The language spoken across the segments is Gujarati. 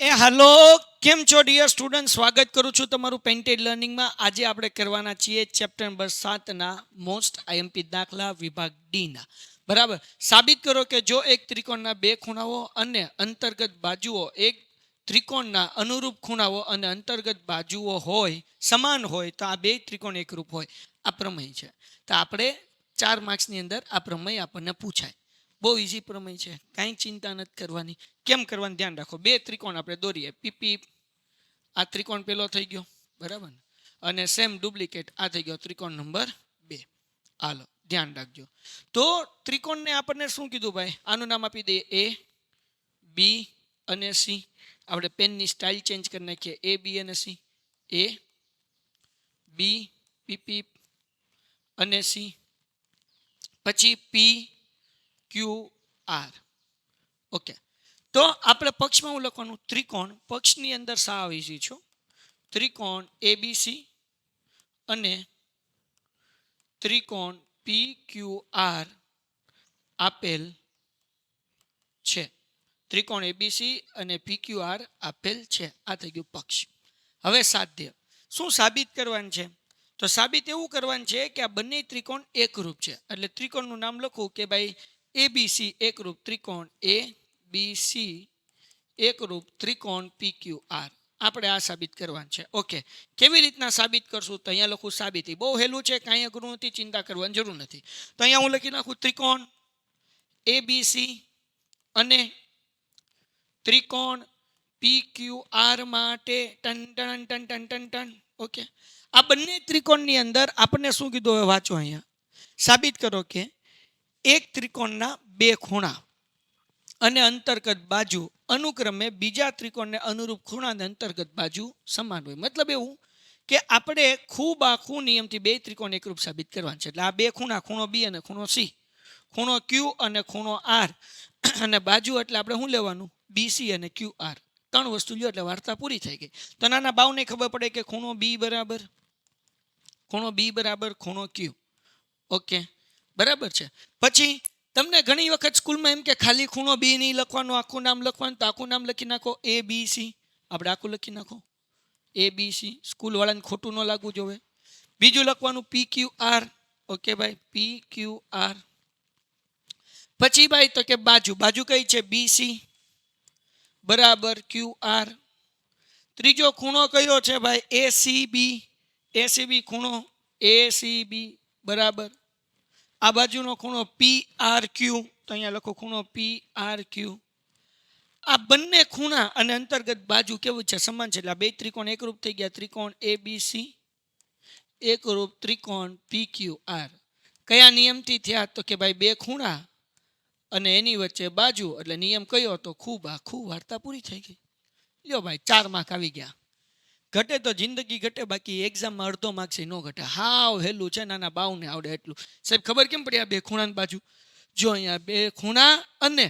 હેલો, કેમ છો ડિયર સ્ટુડન્ટ? સ્વાગત કરું છું તમારું પેન્ટેડ લર્નિંગમાં. આજે આપણે કરવાના છીએ ચેપ્ટર નંબર 7ના મોસ્ટ આઈએમપી દાખલા વિભાગ ડીના. બરાબર. સાબિત કરો કે જો એક ત્રિકોણના બે ખૂણાઓ અને અંતર્ગત બાજુઓ એક ત્રિકોણના અનુરૂપ ખૂણાઓ અને અંતર્ગત બાજુઓ હોય સમાન હોય તો આ બે ત્રિકોણ એકરૂપ હોય. આ પ્રમેય છે. તો આપણે 4 માર્ક્સની અંદર આ પ્રમેય આપણને પૂછાય. બહુ ઇઝી પ્રમેય છે, કાંઈ ચિંતા નથી કરવાની. કેમ કરવાનું ધ્યાન રાખો. બે ત્રિકોણ આપણે દોરીએ. પીપી, આ ત્રિકોણ પેલો થઈ ગયો, બરાબર ને? અને સેમ ડુપ્લિકેટ આ થઈ ગયો ત્રિકોણ નંબર 2. હાલો ધ્યાન રાખજો. તો ત્રિકોણને આપણને શું કીધું ભાઈ? આનું નામ આપી દઈએ એ, બી અને સી. આપણે પેનની સ્ટાઇલ ચેન્જ કરી નાખીએ. એ, બી અને સી. એ, બી, પીપી અને સી. પછી પી, ક્યુ, આર. ઓકે. તો આપણે પક્ષમાં હું લખવાનું ત્રિકોણ, પક્ષની અંદર સા આવી છું. ત્રિકોણ એબીસી અને ત્રિકોણ પી ક્યુ આર આપેલ છે. ત્રિકોણ એબીસી અને પી ક્યુ આર આપેલ છે. આ થઈ ગયું પક્ષ. હવે સાધ્ય. શું સાબિત કરવાનું છે? તો સાબિત એવું કરવાનું છે કે આ બંને ત્રિકોણ એકરૂપ છે. એટલે ત્રિકોણનું નામ લખું કે ભાઈ એબીસી એકરૂપ ત્રિકોણ એ બી સી એકરૂપ ત્રિકોણ પી ક્યુ આર. આપણે આ સાબિત કરવાનું છે. ઓકે. કેવી રીતના સાબિત કરશું? તો અહીંયા લખું સાબિતી. બહુ હેલું છે, કાંઈ અઘરું નથી, ચિંતા કરવાની જરૂર નથી. તો અહીંયા હું લખી નાખું ત્રિકોણ એ બી સી અને ત્રિકોણ પી ક્યુ આર માટે ton ton ton ton ton ton. Okay. આ બંને ત્રિકોણની અંદર આપણને શું કીધું? હવે વાંચો અહીંયા. સાબિત કરો કે એક ત્રિકોણના બે ખૂણા અને અંતર્ગત બાજુ અનુક્રમે બીજા ત્રિકોણને અનુરૂપ ખૂણા અને અંતર્ગત બાજુ સમાન હોય. મતલબ એવું કે આપણે ખૂબ આખું નિયમથી બે ત્રિકોણ એકરૂપ સાબિત કરવાનું છે. એટલે આ બે ખૂણા, ખૂણો બી અને ખૂણો સી, ખૂણો ક્યુ અને ખૂણો આર, અને બાજુ એટલે આપણે શું લેવાનું? બીસી અને ક્યુ આર. 3 વસ્તુ લ્યો એટલે વાર્તા પૂરી થઈ ગઈ. તો નાના બાવને ખબર પડે કે ખૂણો બી બરાબર ખૂણો ક્યુ. ઓકે, બરાબર છે. પછી તમને ઘણી વખત સ્કૂલમાં એમ કે ખાલી ખૂણો બી નહીં લખવાનું, આખું નામ લખવાનું. તો આખું નામ લખી નાખો એ બી સી. આપણે આખું લખી નાખો એ બી સી. સ્કૂલવાળાને ખોટું ન લાગવું જોઈએ. બીજું લખવાનું પી ક્યુ આર. ઓકે ભાઈ, પી ક્યુ આર. પછી ભાઈ તો કે બાજુ કઈ છે? બીસી બરાબર ક્યુ આર. ત્રીજો ખૂણો કયો છે ભાઈ? એસીબી ખૂણો એસીબી બરાબર. આ બાજુનો ખૂણો પી આર ક્યુ. તો અહીંયા લખો ખૂણો પી આર ક્યુ. આ બંને ખૂણા અને અંતર્ગત બાજુ કેવું છે? સમાન છે. એટલે આ બે ત્રિકોણ એકરૂપ થઈ ગયા. ત્રિકોણ એબીસી એકરૂપ ત્રિકોણ પી ક્યુ આર. કયા નિયમથી થયા? તો કે ભાઈ બે ખૂણા અને એની વચ્ચે બાજુ. એટલે નિયમ કયો હતો? ખૂબ આખું. વાર્તા પૂરી થઈ ગઈ. લ્યો ભાઈ, 4 માર્ક આવી ગયા. ઘટે તો જિંદગી ઘટે, બાકી એક્ઝામમાં અડધો માર્ક્સ ન ઘટે. હાવ હેલું છે, નાના બાવને આવડે એટલું. સાહેબ ખબર કેમ પડી? આ બે ખૂણાની બાજુ જો, અહીંયા બે ખૂણા અને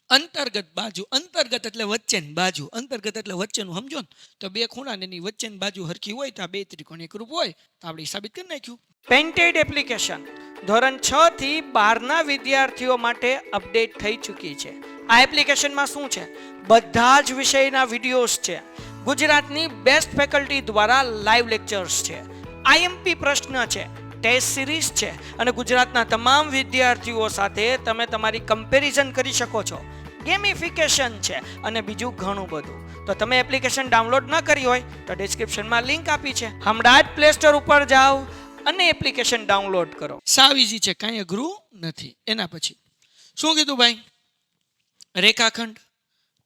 અંતર્ગત બાજુ. અંતર્ગત એટલે વચ્ચેની બાજુ. અંતર્ગત એટલે વચ્ચેનું, સમજો ને? તો બે ખૂણા ને એની વચ્ચેની બાજુ હરખી હોય તો આ બે ત્રિકોણ એકરૂપ હોય. તો આપણે સાબિત કરી નાખ્યું. પેન્ટેડ એપ્લિકેશન ધોરણ 6 થી 12ના વિદ્યાર્થીઓ માટે અપડેટ થઈ ચૂકી છે. આ એપ્લિકેશનમાં શું છે? બધા જ વિષયના વિડીયોઝ છે. ગુજરાતની બેસ્ટ ફેકલ્ટી દ્વારા લાઈવ લેક્ચર્સ છે. આઈએમપી પ્રશ્ન છે, ટેસ્ટ સિરીઝ છે, અને ગુજરાતના તમામ વિદ્યાર્થીઓ સાથે તમે તમારી કમ્પેરિઝન કરી શકો છો. ગેમિફિકેશન છે અને બીજું ઘણું બધું. તો તમે એપ્લિકેશન ડાઉનલોડ ન કરી હોય તો ડિસ્ક્રિપ્શનમાં લિંક આપી છે. હમણાં જ પ્લે સ્ટોર ઉપર જાઓ અને એપ્લિકેશન ડાઉનલોડ કરો. સાવ ઇઝી છે, કાંઈ અઘરું નથી. એના પછી શું કીધું ભાઈ? રેખાખંડ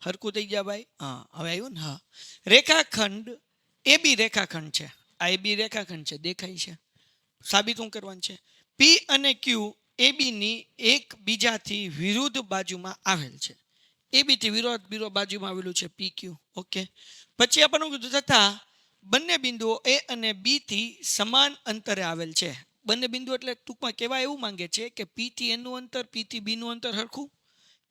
હરકું થઈ ગયા ભાઈ? હા, હવે આવ્યું ને? હા. રેખાખંડ એ બી રેખાખંડ છે. આ એ બી રેખાખંડ છે, દેખાય છે. સાબિત શું કરવાનું છે? પી અને ક્યુ એ બીની એકબીજાથી વિરુદ્ધ બાજુમાં આવેલ છે. એ બીથી વિરોધ બાજુમાં આવેલું છે પી ક્યુ. ઓકે. પછી આપણને કીધું તથા બંને બિંદુઓ એ અને બી થી સમાન અંતરે આવેલ છે. બંને બિંદુ એટલે ટૂંકમાં કહેવા એવું માંગે છે કે પી થી એનું અંતર, પી થી બી નું અંતર હરખું,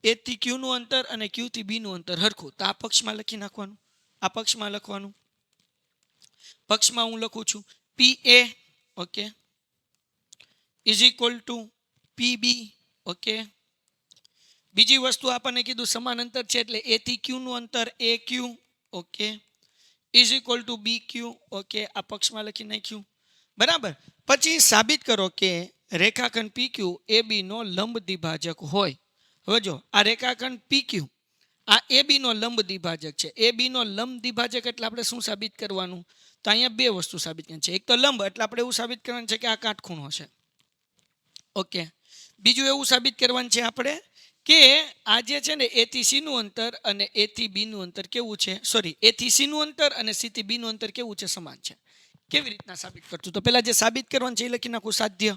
એ થી ક્યુ નું અંતર અને ક્યુ થી બી નું અંતર હરખું. તો આ પક્ષમાં લખી નાખવાનું, આ પક્ષમાં લખવાનું. પક્ષમાં હું લખું છું P A, okay, is equal to P B. Okay. બીજી વસ્તુ આપણને કીધું સમાન અંતર છે એટલે એ થી ક્યુ નું અંતર A Q, okay, is equal to B Q, okay, આ પક્ષમાં લખી નાખ્યું. બરાબર. પછી સાબિત કરો કે રેખાખંડ પી ક્યુ એ બી નો લંબ દ્વિભાજક હોય. હવે જો આ રેખાખંડ પી ક્યુ આ એ બી નો લંબ દ્વિભાજક છે. એ બી નો લંબ દ્વિભાજક એટલે આપણે શું સાબિત કરવાનું? તો અહીંયા બે વસ્તુ સાબિત કરવાની છે. એક તો લંબ એટલે આપણે એવું સાબિત કરવાનું છે કે આ કાટખૂણો છે, ઓકે. બીજું એવું સાબિત કરવાનું છે આપણે કે આ જે છે ને એ થી સી નું અંતર અને એ થી બી નું અંતર કેવું છે, સોરી, એ થી સી નું અંતર અને સી થી બી નું અંતર કેવું છે, સમાન છે. કેવી રીતના સાબિત કરશું? તો પહેલા જે સાબિત કરવાનું છે એ લખી નાખું, સાધ્ય.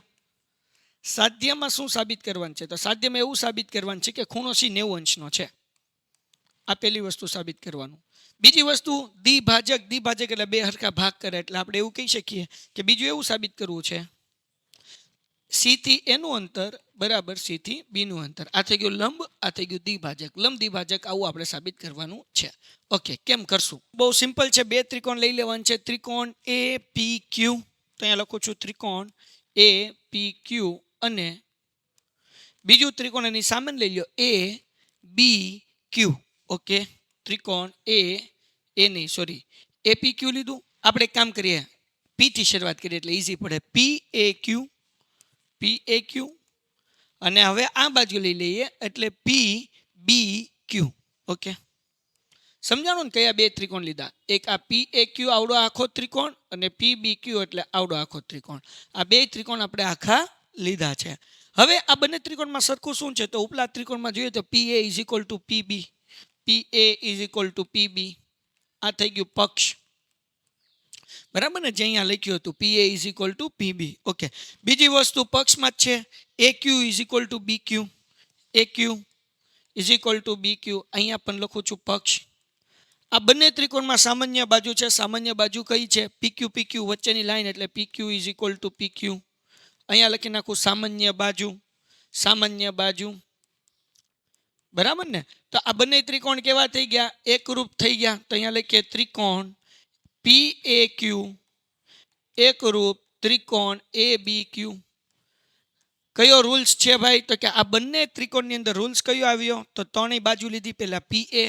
સાધ્યમાં શું સાબિત કરવાનું છે? તો સાધ્યમાં એવું સાબિત કરવાનું છે કે ખૂણો સી 90 અંશનો છે. આ પહેલી વસ્તુ સાબિત કરવાનું. બીજી વસ્તુ દ્વિભાજક. દ્વિભાજક એટલે બે હરખા ભાગ કરે એટલે આપણે એવું કહી શકીએ કે બીજું એવું સાબિત કરવું છે સી થી એનું અંતર બરાબર સી થી બી નું અંતર. આ થઈ ગયું લંબ, આ થઈ ગયું દ્વિભાજક. લંબ દ્વિભાજક આવું આપણે સાબિત કરવાનું છે. ઓકે, કેમ કરશું? બહુ સિમ્પલ છે. બે ત્રિકોણ લઈ લેવાનું છે. ત્રિકોણ એ પી ક્યુ, તો અહીંયા લખું છું ત્રિકોણ એ પી ક્યુ, અને બીજું ત્રિકોણ એની સામે લઈ લો એ બી ક્યુ, ઓકે. ત્રિકોણ એ નહીં, સોરી, એ પી ક્યુ લીધું. આપણે એક કામ કરીએ, પી થી શરૂઆત કરીએ એટલે ઈઝી પડે. પી એ ક્યુ, અને હવે આ બાજુ લઈ લઈએ એટલે પી બી ક્યુ, ઓકે. સમજાણું ને કયા બે ત્રિકોણ લીધા? એક આ પી એ ક્યુ આવડો આખો ત્રિકોણ અને પી બી ક્યુ એટલે આવડો આખો ત્રિકોણ. આ બે ત્રિકોણ આપણે આખા લીધા છે. હવે આ બંને ત્રિકોણમાં સરખું શું છે? તો ઉપલા ત્રિકોણમાં જોઈએ તો P A is equal to P B, P A is equal to P B. આ થઈ ગયું પક્ષ, બરાબર ને, જે અહીંયા લખ્યું હતું P A is equal to P B, okay. બીજી વસ્તુ પક્ષમાં જ છે, A Q is equal to B Q, A Q is equal to B Q. અહીંયા પણ લખું છું પક્ષ. આ બંને ત્રિકોણમાં સામાન્ય બાજુ છે. સામાન્ય બાજુ કઈ છે? પીક્યુ પીક્યુ વચ્ચેની લાઈન એટલે PQ is equal two PQ. અહીંયા લખી નાખું સામાન્ય બાજુ, સામાન્ય બાજુ, બરાબર ને. તો આ બંને ત્રિકોણ કેવા થઈ ગયા? એકરૂપ થઈ ગયા. તો અહીંયા લખીએ ત્રિકોણ પી એ ક્યુ એકરૂપ ત્રિકોણ એ બી ક્યુ. કયો રૂલ્સ છે ભાઈ? તો કે આ બંને ત્રિકોણની અંદર રૂલ્સ કયો આવ્યો? તો ત્રણેય બાજુ લીધી. પહેલા પી એ,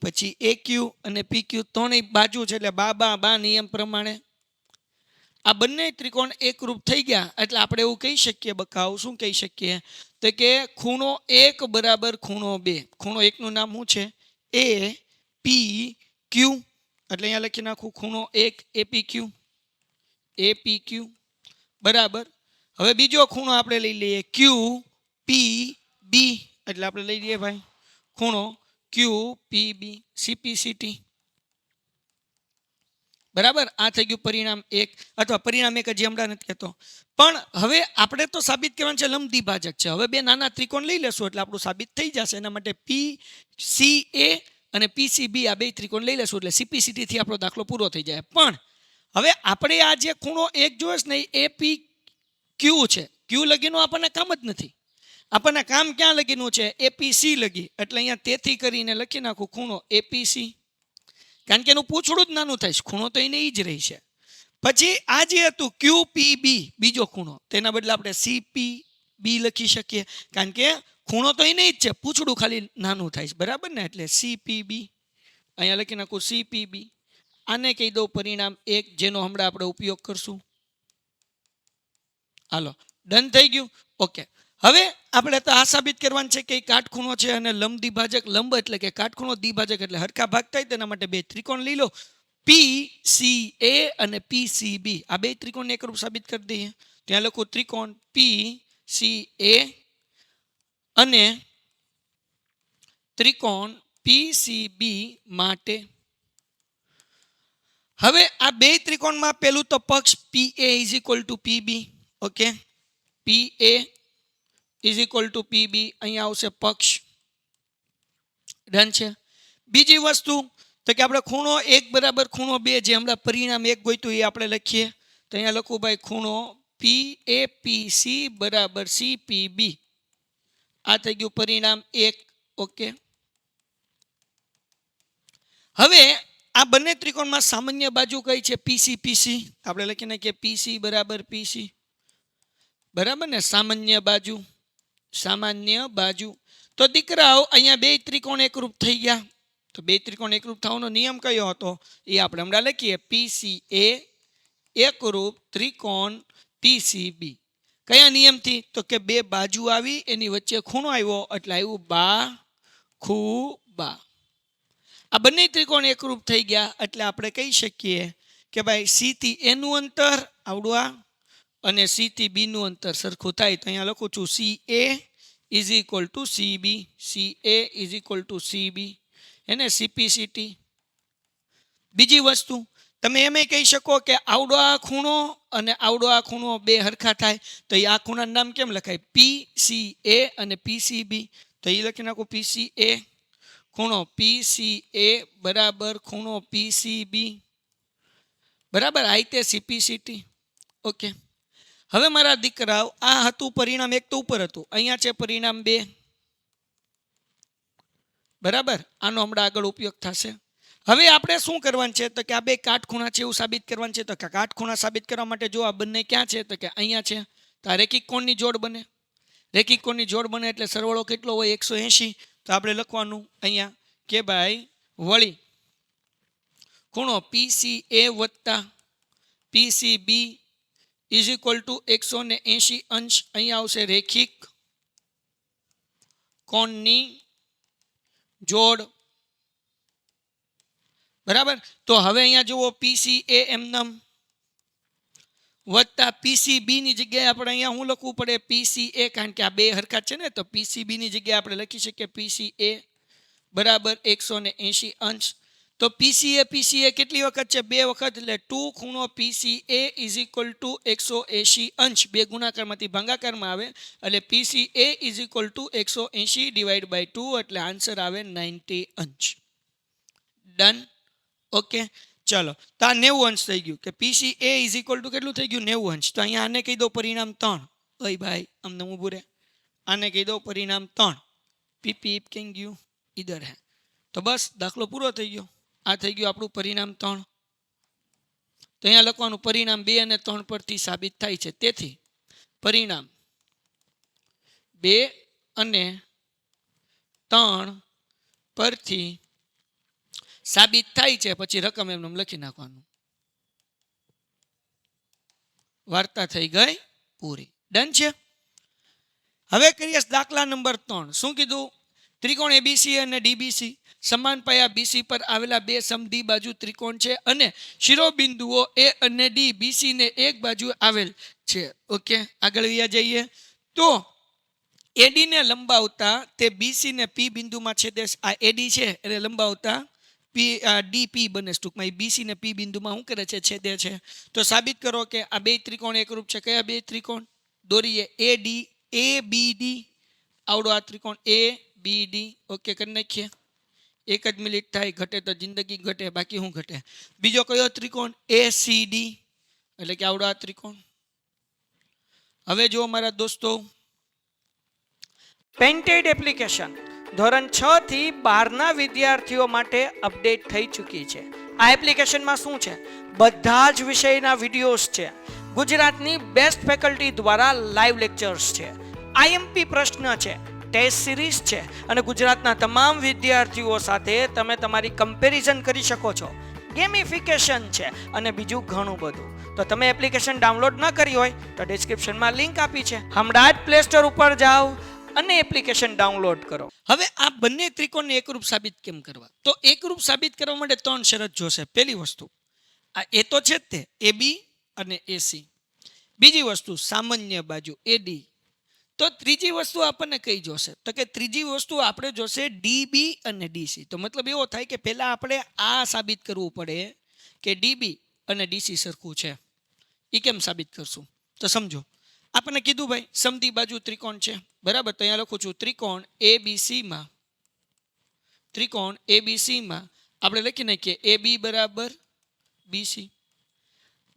પછી એ ક્યુ અને પી ક્યુ, ત્રણેય બાજુ છે એટલે બા નિયમ પ્રમાણે આ બંને ત્રિકોણ એકરૂપ થઈ ગયા. એટલે આપણે એવું કહી શકીએ, બકાવ શું કહી શકીએ? તો કે ખૂણો એક બરાબર ખૂણો બે. ખૂણો એકનું નામ શું છે? એ પી ક્યુ. એટલે અહીંયા લખી નાખું ખૂણો એક એ પી ક્યુ, એ પી ક્યુ, બરાબર. હવે બીજો ખૂણો આપણે લઈ લઈએ ક્યુ પી બી. એટલે આપણે લઈ લઈએ ભાઈ ખૂણો ક્યુ પી બી, સીપીસીટી, બરાબર. આ થઈ ગયું પરિણામ એક, અથવા પરિણામ એક હજી હમણાં નથી કહેતો. પણ હવે આપણે તો સાબિત કરવાનું છે લંબ દ્વિભાજક છે. હવે બે નાના ત્રિકોણ લઈ લેશું એટલે આપણું સાબિત થઈ જશે. એના માટે પી સી એ અને પી સી બી આ બે ત્રિકોણ લઈ લેશું એટલે સીપીસીટી થી આપણો દાખલો પૂરો થઈ જાય. પણ હવે આપણે આ જે ખૂણો એક જોઈશ ને એ પી ક્યુ છે, ક્યુ લગીનું આપણને કામ જ નથી. આપણને કામ ક્યાં લગીનું છે? એપીસી લગી. એટલે અહીંયા તેથી કરીને લખી નાખું ખૂણો એપીસી, કારણ કે એનું પૂંછડું જ નાનું થાય છે. ખૂણો તો એને જ રહી છે. પછી આ જે હતું QPB બીજો ખૂણો, તેના બદલે આપણે CPB લખી શકીએ, કારણ કે ખૂણો તો એને જ છે, પૂંછડું ખાલી નાનું થાય છે, બરાબર ને. એટલે CPB અહીંયા લખી નાખું CPB. આને કહી દઉં પરિણામ એક, જેનો હમણાં આપણે ઉપયોગ કરશું. હાલો, ડન થઈ ગયું. ઓકે, હવે આપણે તો આ સાબિત કરવાનું છે કે કાટખૂણો છે અને લંબ દ્વિભાજક. લંબ એટલે કે કાટખૂણો, દ્વિભાજક એટલે હરખા ભાગ થાય. તેના માટે બે ત્રિકોણ લઈ લો, PCA અને PCB. આ બે ત્રિકોણને એકરૂપ સાબિત કરી દઈએ. ત્યાં લખું ત્રિકોણ PCA અને ત્રિકોણ PCB માટે. હવે આ બે ત્રિકોણમાં પેલું તો પક્ષ PA is equal two PB. Okay, PA is equal two PB. અહીંયા આવશે પક્ષ. ડન છે. બીજી વસ્તુ તો કે આપણે ખૂણો એક બરાબર ખૂણો બે, જે હમણાં પરિણામ એક ગોઈતું એ આપણે લખીએ. તો અહીંયા લખું ભાઈ ખૂણો PAPC બરાબર CPB. આ થઈ ગયું પરિણામ એક. ઓકે, હવે આ બંને ત્રિકોણમાં સામાન્ય બાજુ કઈ છે? PCPC. આપણે લખી નાખીએ PC બરાબર PC, બરાબર ને. સામાન્ય બાજુ, સામાન્ય બાજુ. તો દીકરાઓ અહીંયા બે ત્રિકોણ એકરૂપ થઈ ગયા. તો બે ત્રિકોણ એકરૂપ થવાનો નિયમ કયો હતો એ આપણે હમણાં લખીએ. PCA એકરૂપ ત્રિકોણ PCB. કયા નિયમથી? તો કે બે બાજુ આવી એની વચ્ચે ખૂણો આવ્યો એટલે આવ્યું બા ખૂ બા. આ બંને ત્રિકોણ એકરૂપ થઈ ગયા એટલે આપણે કહી શકીએ કે ભાઈ C થી A નું અંતર આવડું આ અને C થી B નું અંતર સરખું થાય. તો અહીંયા લખું છું CA is equal two CB, CA is equal two CB એને CPCT. બીજી વસ્તુ તમે એમ કહી શકો કે આવડો આ ખૂણો અને આવડો આ ખૂણો બે હરખા થાય તો એ આ ખૂણાનું નામ કેમ લખાય? PCA અને PCB. તો એ લખી નાખું PCA ખૂણો PCA બરાબર ખૂણો PCB બરાબર. આ રીતે CPCT. ઓકે. હવે મારા દીકરાઓ આ હતું પરિણામ એક તો ઉપર હતું, અહીંયા છે પરિણામ 2 બરાબર. આનો હમણાં આગળ ઉપયોગ થશે. હવે આપણે શું કરવાનું છે તો કે આ બે કાટખૂણા છે એવું સાબિત કરવાનું છે. તો કે કાટખૂણા સાબિત કરવા માટે જો આ બંને ક્યાં છે તો કે અહીંયા છે. તો આ રેખિક કોણની જોડ બને. રેખિક કોણની જોડ બને એટલે સરવાળો કેટલો હોય? 180. તો આપણે લખવાનું અહીંયા કે ભાઈ વળી ખૂણો PCA વત્તા PCB ઇઝ ઇક્વલ ટુ 180 અંશ. અહીંયા આવશે રેખિક કોણની જોડ બરાબર. તો હવે અહીંયા જુઓ PCA એમનેમ વત્તા PCB ની જગ્યાએ આપણે અહીંયા શું લખવું પડે? PCA, કારણ કે આ બે હરખા છે ને. તો PCB ની જગ્યાએ આપણે લખી શકીએ PCA બરાબર 180 અંશ. તો PCA કેટલી વખત છે? 2 વખત. એટલે 2 ખૂણો PCA ઇઝ ઇક્વલ ટુ 180 અંશ. બે ગુણાકારમાંથી ભાગાકારમાં આવે એટલે PCA is equal to 180 divide by 2 એટલે આન્સર આવે 90 અંશ. ડન. ઓકે ચલો. તો આ 90 અંશ થઈ ગયું કે PCA ઇઝ ઇક્વલ ટુ કેટલું થઈ ગયું? 90 અંશ. તો અહીંયા આને કહી દો પરિણામ 3. ઓય ભાઈ અમને ઊભું રહે. આને કહી દો પરિણામ 3. પીપી કેમ ગયું ઇધર હે. તો બસ દાખલો પૂરો થઈ ગયો. આ થઈ ગયું આપણું પરિણામ 3. તો અહીંયા લખવાનું પરિણામ 2 અને 3 પરથી સાબિત થાય છે. તેથી પરિણામ 2 અને 3 પરથી સાબિત થાય છે. પછી રકમ એમને લખી નાખવાનું. વાર્તા થઈ ગઈ પૂરી. ડન છે. હવે કરીએ દાખલા નંબર 3. શું કીધું? ત્રિકોણ ABC અને DBC સમાન પાયા BC પર આવેલા બે સમદ્વિ બાજુ ત્રિકોણ છે અને શિરોબિંદુઓ A અને D BC ને એક બાજુ આવેલ છે. ઓકે આગળ જઈએ. તો AD ને લંબાવતા તે BC ને P બિંદુમાં છેદે. આ AD છે એટલે લંબાવતા DP બને. ટૂંકમાં BC ને P બિંદુમાં શું કરે છે? છેદે છે. તો સાબિત કરો કે આ બે ત્રિકોણ એકરૂપ છે. કયા બે ત્રિકોણ? દોરીએ ABD. આવડો આ ત્રિકોણ ABD. ઓકે કરી નાખીએ. એક જ મિનિટ થાય. ઘટે તો જિંદગી ઘટે, બાકી શું ઘટે? બીજો કયો ત્રિકોણ? ACD એટલે કે આવડો આ ત્રિકોણ. હવે જો મારા દોસ્તો પેન્ટેડ એપ્લિકેશન ધોરણ 6 થી 12ના વિદ્યાર્થીઓ માટે અપડેટ થઈ ચૂકી છે. આ એપ્લિકેશનમાં શું છે? બધા જ વિષયના વિડીયોઝ છે. ગુજરાતની બેસ્ટ ફેકલ્ટી દ્વારા લાઈવ લેક્ચર્સ છે. IMP પ્રશ્ન છે, ટેસ્ટ સિરીઝ છે અને ગુજરાતના તમામ વિદ્યાર્થીઓ સાથે તમે તમારી કમ્પેરિઝન કરી શકો છો. ગેમિફિકેશન છે અને બીજું ઘણું બધું. તો તમે એપ્લિકેશન ડાઉનલોડ ન કરી હોય તો ડિસ્ક્રિપ્શનમાં લિંક આપી છે. હમણાં જ પ્લે સ્ટોર ઉપર જાઓ અને એપ્લિકેશન ડાઉનલોડ કરો. હવે આ બંને ત્રિકોણને એકરૂપ સાબિત કેમ કરવા? તો એકરૂપ સાબિત કરવા માટે 3 શરત જોશે. પહેલી વસ્તુ આ એ તો છે જ તે AB અને AC. બીજી વસ્તુ સામાન્ય બાજુ AD. તો ત્રીજી વસ્તુ આપણને કઈ જોશે? તો કે ત્રીજી વસ્તુ આપણે જોશે DB અને DC. તો મતલબ એવો થાય કે પહેલા આપણે આ સાબિત કરવું પડે કે DB અને DC સરખું છે. એ કેમ સાબિત કરશું? તો સમજો. આપણને કીધું ભાઈ સમદ્વિ બાજુ ત્રિકોણ છે બરાબર. તો અહીંયા લખું છું ત્રિકોણ ABC માં આપણે લખી નાખીએ AB બરાબર BC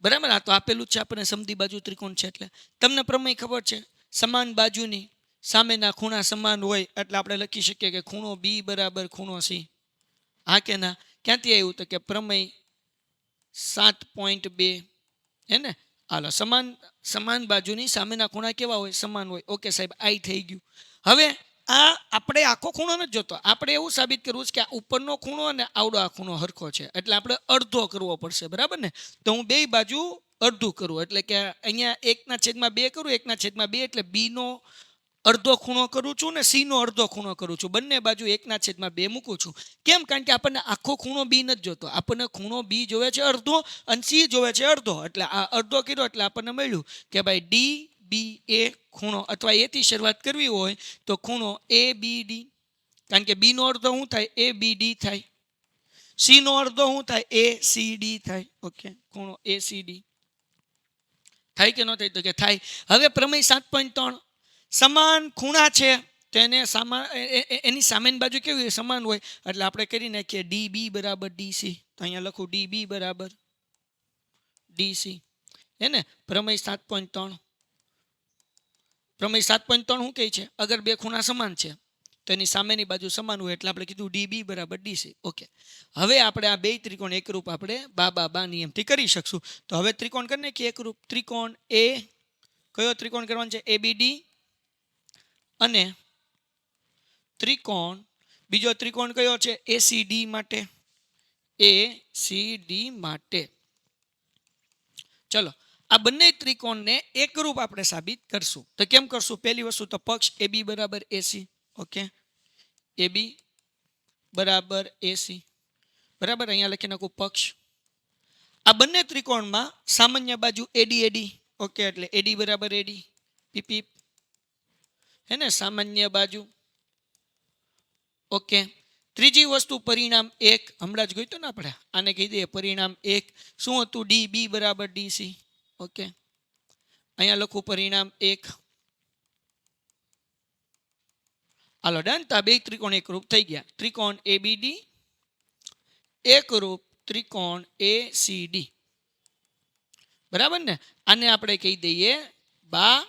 બરાબર. આ તો આપેલું જ છે આપણને સમદ્વિ બાજુ ત્રિકોણ છે એટલે. તમને પ્રમેય ખબર છે સમાન બાજુની સામેના ખૂણા સમાન હોય એટલે આપણે લખી શકીએ કે ખૂણો B બરાબર ખૂણો C. હા કે ના? ક્યાંથી આવ્યું? તો કે પ્રમેય 7.2 હે ને. હાલો સમાન બાજુની સામેના ખૂણા કેવા હોય? સમાન હોય. ઓકે સાહેબ આઈ થઈ ગયું. હવે આ આપણે આખો ખૂણો નથી જોતો, આપણે એવું સાબિત કરવું છે કે આ ઉપરનો ખૂણો અને આવડો આ ખૂણો હરખો છે, એટલે આપણે અડધો કરવો પડશે, બરાબર ને? તો હું બે બાજુ અડધું કરું, એટલે કે અહીંયા 1/2 કરું, 1/2 એટલે બી નો અડધો ખૂણો કરું છું ને સી નો અડધો ખૂણો કરું છું, બંને બાજુ 1/2 મૂકું છું. કેમ? કારણ કે આપણને આખો ખૂણો બી નથી જોતો, આપણને ખૂણો બી જોવે છે અડધો અને સી જોવે છે અડધો, એટલે આ અડધો કર્યો એટલે આપણને મળ્યું કે ભાઈ ડી બી એ ખૂણો, અથવા એથી શરૂઆત કરવી હોય તો ખૂણો એ બી ડી, કારણ કે બી નો અડધો શું થાય? એ બી ડી થાય. સી નો અડધો શું થાય? એ સી ડી થાય. ઓકે, ખૂણો એ સી ડી થાય કે ન થાય? તો કે થાય. હવે પ્રમેય 7.3, સમાન ખૂણા છે તેને એની સામેની બાજુ કેવી સમાન હોય, એટલે આપણે કરી નાખીએ ડી બી બરાબર ડીસી. તો અહીંયા લખું ડી બી બરાબર ડીસી, હે ને? પ્રમેય 7.3, પ્રમેય 7.3 શું કહે છે? અગર બે ખૂણા સમાન છે તો એની સામેની બાજુ સમાન હોય, એટલે આપણે કીધું ડી બી બરાબર ડીસી. ઓકે, હવે આપણે આ બે ત્રિકોણ એકરૂપ આપણે બા નિયમથી કરી શકશું. તો હવે ત્રિકોણ કરી નાખીએ એકરૂપ. ત્રિકોણ એ, કયો ત્રિકોણ કરવાનો છે? એ બી ડી. અને ત્રિકોણ, બીજો ત્રિકોણ કયો છે? એસીડી માટે, એસીડી માટે. ચલો, આ બંને ત્રિકોણને એકરૂપ આપણે સાબિત કરશું. તો કેમ કરશું? પહેલી વસ્તુ તો પક્ષ એ બી બરાબર એસી. ઓકે, એ બી બરાબર એસી, બરાબર? અહીંયા લખી નાખું પક્ષ. આ બંને ત્રિકોણમાં સામાન્ય બાજુ એડી એડી. ઓકે, એટલે એડી બરાબર એડી, પીપી, હે ને? સામાન્ય બાજુ. ઓકે, ત્રીજી વસ્તુ પરિણામ 1, હમણાં જ ગયું ને આપણે, આને કહી દઈએ પરિણામ 1. શું હતું? ડી બી બરાબર ડીસી. ઓકે, અહીંયા લખું પરિણામ 1. હાલો, ડન. તો આ બે ત્રિકોણ એકરૂપ થઈ ગયા. ત્રિકોણ એબીડી એકરૂપ ત્રિકોણ એસીડી, બરાબર ને? આને આપણે કહી દઈએ બા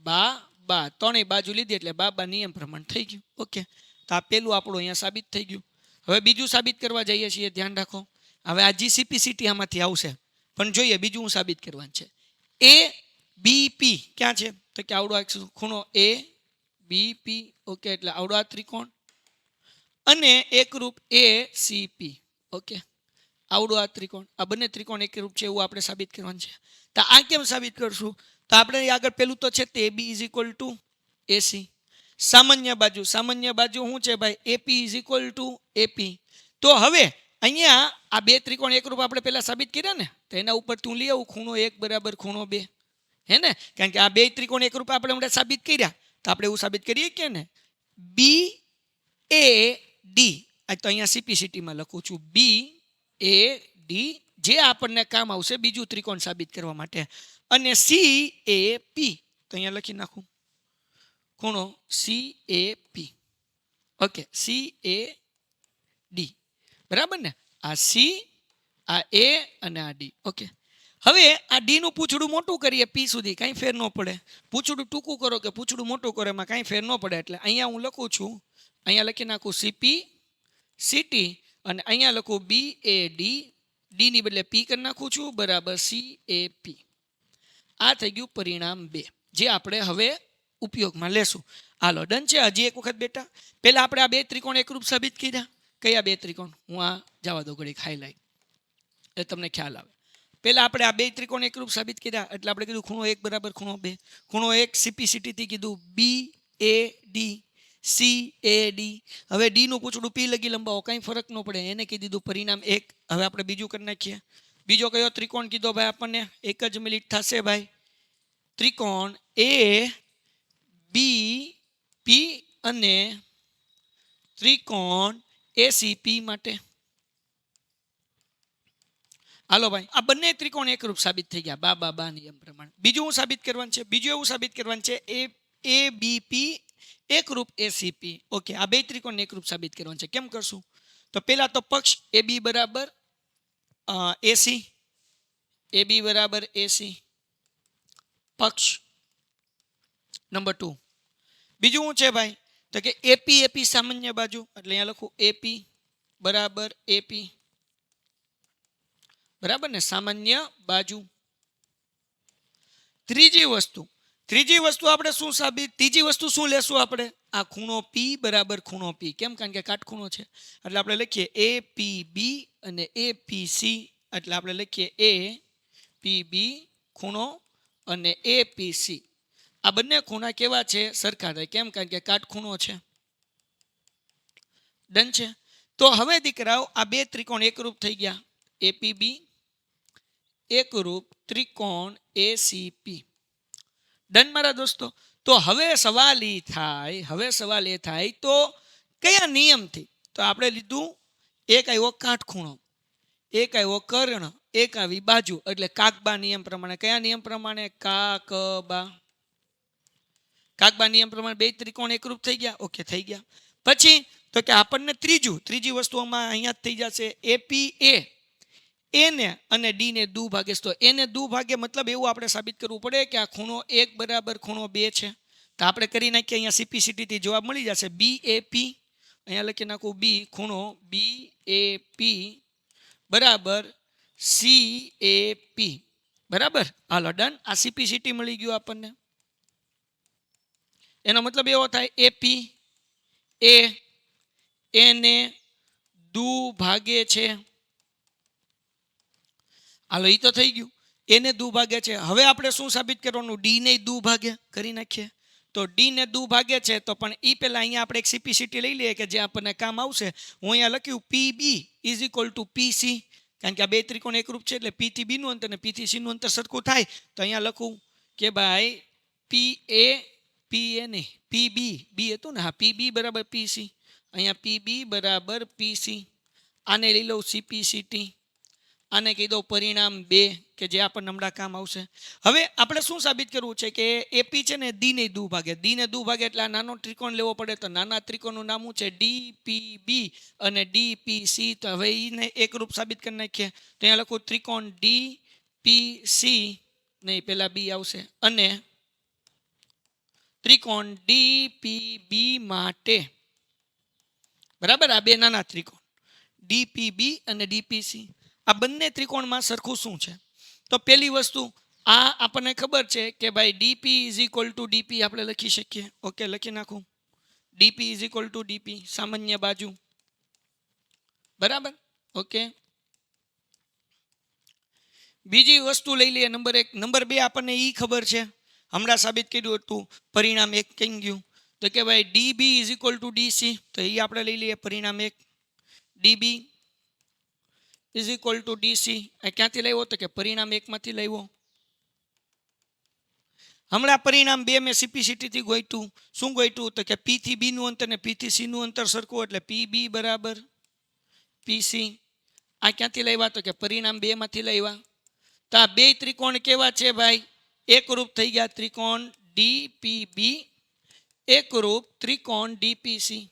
બા બા. ત્રણેય બાજુ લીધી એટલે બા નિયમ પ્રમાણ થઈ ગયું. ઓકે, તો આ પેલું આપણું અહીંયા સાબિત થઈ ગયું. હવે બીજું સાબિત કરવા જઈએ છીએ, ધ્યાન રાખો. હવે આ જીસીપીસીટી આમાંથી આવશે, પણ જોઈએ બીજું હું સાબિત કરવાનું છે. એ બી પી ક્યાં છે? તો કે આવડો ખૂણો એ બી પી. ઓકે, એટલે આવડો આ ત્રિકોણ અને એકરૂપ એ સી પી. ઓકે, આવડો આ ત્રિકોણ, આ બંને ત્રિકોણ એકરૂપ છે એવું આપણે સાબિત કરવાનું છે. તો આ કેમ સાબિત કરશું? તો આપણે આગળ પેલું તો છે તે B is equal to AC. સામાન્ય બાજુ, સામાન્ય બાજુ શું છે ભાઈ? AP is equal to AP. તો હવે અહીંયા આ બે ત્રિકોણ એકરૂપ આપણે પહેલા સાબિત કર્યા ને, તો એના ઉપર તું લઈ આવું ખૂણો 1 બરાબર ખૂણો 2, હે ને? કારણ કે આ બે ત્રિકોણ એકરૂપ આપણે હમણાં સાબિત કર્યા, તો આપણે એવું સાબિત કરીએ કે ને બી એ ડી. આ તો અહીંયા સીપીસીટીમાં લખું છું બી એ ડી, જે આપણને કામ આવશે બીજું ત્રિકોણ સાબિત કરવા માટે. અને સી એ પી, તો અહીંયા લખી નાખું ખૂણો સી એ પી. ઓકે, સી એ ડી, બરાબર ને? આ સી, આ એ અને આ ડી. ઓકે, હવે આ ડી નું પૂંછડું મોટું કરીએ પી સુધી, કાંઈ ફેર ન પડે. પૂંછડું ટૂંકું કરો કે પૂંછડું મોટું કરો એમાં કાંઈ ફેર ન પડે. એટલે અહીંયા હું લખું છું, અહીંયા લખી નાખું સીપી સીટી, અને અહીંયા લખું બી એ ડી, ડી ની બદલે પી કરી નાખું છું બરાબર સી એ પી. આ થઈ ગયું પરિણામ 2, જે આપણે હવે ઉપયોગમાં લેશું. હાલો, ડન છે. હજી એક વખત બેટા, પહેલા આપણે આ બે ત્રિકોણ એકરૂપ સાબિત કર્યા. કયા બે ત્રિકોણ? હું આ જવા દો ઘડી ખાઈ લાઈ એટલે તમને ખ્યાલ આવે. પહેલા આપણે આ બે ત્રિકોણ એકરૂપ સાબિત કર્યા, એટલે આપણે કીધું ખૂણો 1 બરાબર ખૂણો 2. ખૂણો 1 સીપીસીટીથી કીધું બી એ ડી, સી એ ડી. હવે ડી નું પૂછડું પી લગી લંબાવો, કાંઈ ફરક ન પડે, એને કહી દીધું પરિણામ 1. હવે આપણે બીજું કરી નાખીએ. બીજો કયો ત્રિકોણ કીધો ભાઈ આપણને? એક જ મિનિટ થશે ભાઈ. ત્રિકોણ એ બી પી અને ત્રિકોણ એસીપી માટે. હાલો ભાઈ, આ બંને ત્રિકોણ એકરૂપ સાબિત થઈ ગયા બા નિયમ પ્રમાણે. બીજું હું સાબિત કરવાનું છે? બીજું એવું સાબિત કરવાનું છે એ બી પી એકરૂપ એસીપી. ઓકે, આ બે ત્રિકોણ એકરૂપ સાબિત કરવાનું છે. કેમ કરશું? તો પહેલા તો પક્ષ એ બી બરાબર એસી, એ બી બરાબર એસી પક્ષ નંબર 2. બીજું શું છે ભાઈ? તો કે એપી એપી સામાન્ય બાજુ, એટલે અહીંયા લખું એપી બરાબર એપી, બરાબર ને? સામાન્ય બાજુ. ત્રીજી વસ્તુ આપણે શું સાબિત? ત્રીજી વસ્તુ શું લેશું આપણે? આ ખૂણો પી બરાબર ખૂણો પી. કેમ? કારણ કે કાટખૂણો છે. એટલે આપણે લખીએ એ પી બી અને એ પી સી. એટલે આપણે લખીએ એ પી બી ખૂણો અને એ પી સી. આ બંને ખૂણા કેવા છે? સરખા થાય. કેમ? કારણ કે કાટખૂણો છે. ડન છે. તો હવે દીકરાઓ આ બે ત્રિકોણ એકરૂપ થઈ ગયા. એપીબી એકરૂપ ત્રિકોણ એસીપી. ડન મારા દોસ્તો. તો હવે સવાલ એ થાય તો કયા નિયમથી? તો આપણે લીધું એક આવ્યો કાટખૂણો, એક આવ્યો કર્ણ, એક આવી બાજુ. એટલે કાકબા નિયમ પ્રમાણે. કયા નિયમ પ્રમાણે? કાકબા નિયમ પ્રમાણે બે ત્રિકોણ એકરૂપ થઈ ગયા. ઓકે, થઈ ગયા. પછી તો કે આપણને ત્રીજી વસ્તુમાં અહીંયા થઈ જશે એપી એ ને અને ડી ને દુ ભાગે. તો એને દુ ભાગે મતલબ એવું આપણે સાબિત કરવું પડે કે આ ખૂણો 1 બરાબર ખૂણો 2 છે. તો આપણે કરી નાખીએ. અહીંયા સીપીસીટી થી જવાબ મળી જશે. બી એ પી, અહીંયા લખી નાખું બી ખૂણો બી એ પી બરાબર સી એ પી. બરાબર. હાલો ડન. આ સીપીસીટી મળી ગયું આપણને. એનો મતલબ એવો થાય એપી એને દુ ભાગે છે. હાલો, એ તો થઈ ગયું. એને દુ ભાગે છે. હવે આપણે શું સાબિત કરવાનું? ડી ને દુ ભાગે કરી નાખીએ. તો ડી ને દુ ભાગે છે તો પણ એ પહેલા અહીંયા આપણે એક સીપીસીટી લઈ લઈએ કે જે આપણને કામ આવશે. હું અહીંયા લખ્યું પીબી ઇઝ ઇક્વલ ટુ પીસી. કારણ કે આ બે ત્રિકોણ એકરૂપ છે એટલે પી થી બી નું અંતર અને પી થી સી નું અંતર સરખું થાય. તો અહીંયા લખું કે ભાઈ પી એ નહીં પીબી બી હતું ને, હા પીબી બરાબર પીસી. અહીંયા પીબી બરાબર પીસી. આને લઈ લઉં સીપીસીટી. આને કહી દઉં પરિણામ 2 કે જે આપણને હમણાં કામ આવશે. હવે આપણે શું સાબિત કરવું છે કે એપી છે ને ડી ને દુ ભાગે. ડી ને દુ ભાગે એટલે આ નાનો ત્રિકોણ લેવો પડે. તો નાના ત્રિકોણનું નામ શું છે? ડીપીબી અને ડીપીસી. તો હવે એને એકરૂપ સાબિત કરી નાખીએ. તો અહીંયા લખું ત્રિકોણ ડીપીસી નહીં, પેલા બી આવશે. અને ત્રિકોણ ડીપીબી માટે બરાબર આ બે નાના ત્રિકોણ ડીપીબી અને ડીપીસી. આ બંને ત્રિકોણમાં સરખું શું છે? તો પહેલી વસ્તુ આ આપણને ખબર છે કે ભાઈ DP is equal two DP આપણે લખી શકીએ. ઓકે, લખી નાખું. DP is equal two DP સામાન્ય બાજુ. બરાબર. ઓકે, બીજી વસ્તુ લઈ લઈએ નંબર 1. નંબર 2 આપણને ઈ ખબર છે, હમણાં સાબિત કર્યું હતું. પરિણામ 1 કઈ ગયું? તો કે ભાઈ dB is equal to DC. તો એ આપણે લઈ લઈએ પરિણામ 1. DB is equal to DC. આ ક્યાંથી લાવ્યો? તો કે પરિણામ 1 માંથી લાવ્યો. હમણાં પરિણામ 2 મેં સીપીસીટી થી ગોઈતું. શું ગોઈતું? તો કે પી થી બી નું અંતર ને પી થી સી નું અંતર સરખું એટલે પીબી બરાબર પીસી. આ ક્યાંથી લાવ્યા? તો કે પરિણામ 2 માંથી લાવ્યા. તો આ બે ત્રિકોણ કેવા છે ભાઈ? એકરૂપ થઈ ગયા. ત્રિકોણ ડીપીબી એકરૂપ ત્રિકોણ ડીપીસી.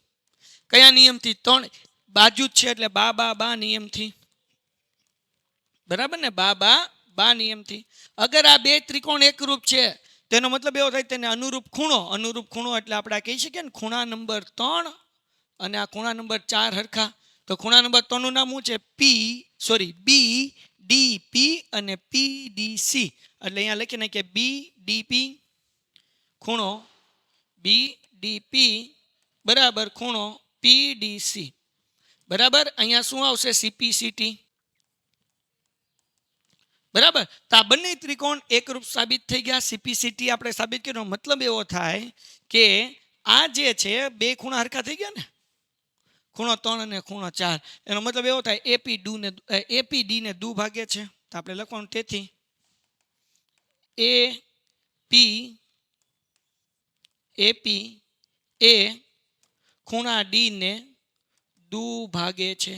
કયા નિયમથી? 3 બાજુ જ છે એટલે બા નિયમથી. બરાબર ને? બા નિયમથી. અગર આ બે ત્રિકોણ એકરૂપ છે તેનો મતલબ એવો થાય તેને અનુરૂપ ખૂણો એટલે આપણે કહી શકીએ ને ખૂણા નંબર 3 અને આ ખૂણા નંબર 4 હરખા. તો ખૂણા નંબર 3 નું નામ શું છે? બી ડીપી અને પીડીસી. એટલે અહીંયા લખી નાખીએ બી ડીપી ખૂણો બી ડીપી બરાબર ખૂણો પીડીસી. બરાબર. અહીંયા શું આવશે? સીપીસીટી. બરાબર. તો આ બંને ત્રિકોણ એકરૂપ સાબિત થઈ ગયા. સીપીસીટી આપણે સાબિત કર્યો. મતલબ એવો થાય કે આ જે છે બે ખૂણા હરખા થઈ ગયા ને, ખૂણો 3 અને ખૂણો 4. એનો મતલબ એવો થાય એપીડી ને દુ ભાગે છે. તો આપણે લખવાનું તેથી એપી એ ખૂણા ડી ને દુ ભાગે છે.